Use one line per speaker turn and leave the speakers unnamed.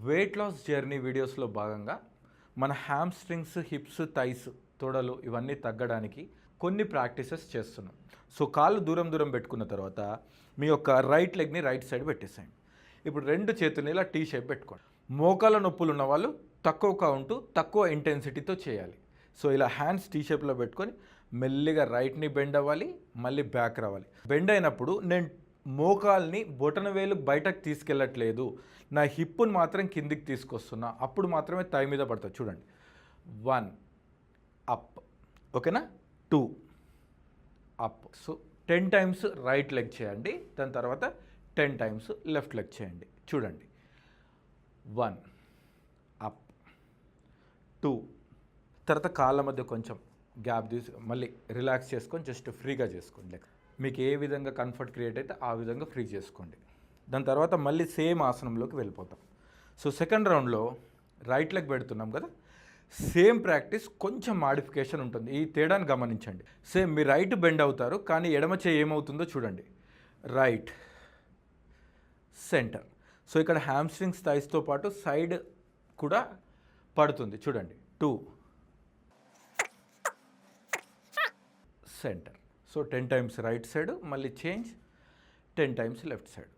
Weight loss journey వీడియోస్లో భాగంగా మన హ్యామ్స్ట్రింగ్స్, హిప్స్, థైస్, తొడలు ఇవన్నీ తగ్గడానికి కొన్ని ప్రాక్టీసెస్ చేస్తున్నాం. సో కాళ్ళు దూరం దూరం పెట్టుకున్న తర్వాత మీ యొక్క రైట్ లెగ్ని రైట్ సైడ్ పెట్టేసేయండి. ఇప్పుడు రెండు చేతుల్ని ఇలా టీ షేప్ పెట్టుకోండి. మోకాళ్ళ నొప్పులు ఉన్న వాళ్ళు తక్కువ కౌంట్, తక్కువ ఇంటెన్సిటీతో చేయాలి. సో ఇలా హ్యాండ్స్ టీ షేప్లో పెట్టుకొని మెల్లిగా రైట్ని బెండ్ అవ్వాలి, మళ్ళీ బ్యాక్ రావాలి. బెండ్ అయినప్పుడు నేను మోకాల్ని బొటన వేలు బయటకు తీసుకెళ్ళట్లేదు, నా హిప్పుని మాత్రం కిందికి తీసుకొస్తున్నా, అప్పుడు మాత్రమే థై మీద పడుతుంది. చూడండి, 1 అప్, ఓకేనా, 2 up. So 10 times right leg చేయండి, దాని తర్వాత 10 టైమ్స్ లెఫ్ట్ లెగ్ చేయండి. చూడండి, 1 అప్, 2. తర్వాత కాళ్ళ మధ్య కొంచెం గ్యాప్ తీసి మళ్ళీ రిలాక్స్ చేసుకొని జస్ట్ ఫ్రీగా చేసుకోండి. లెగ్ మీకు ఏ విధంగా కంఫర్ట్ క్రియేట్ అయితే ఆ విధంగా ఫ్రీ చేసుకోండి. దాని తర్వాత మళ్ళీ సేమ్ ఆసనంలోకి వెళ్ళిపోతాం. సో సెకండ్ రౌండ్లో రైట్ లెగ్ పెడుతున్నాం కదా, సేమ్ ప్రాక్టీస్, కొంచెం మాడిఫికేషన్ ఉంటుంది. ఈ తేడాను గమనించండి. సేమ్ మీ రైట్ బెండ్ అవుతారు, కానీ ఎడమ చేయి ఏమవుతుందో చూడండి, రైట్, సెంటర్. సో ఇక్కడ హ్యామ్స్ట్రింగ్స్, థైస్తో పాటు సైడ్ కూడా పడుతుంది. చూడండి, 2 centre. So 10 times right side, మళ్ళీ చేంజ్, 10 టైమ్స్ లెఫ్ట్ సైడ్.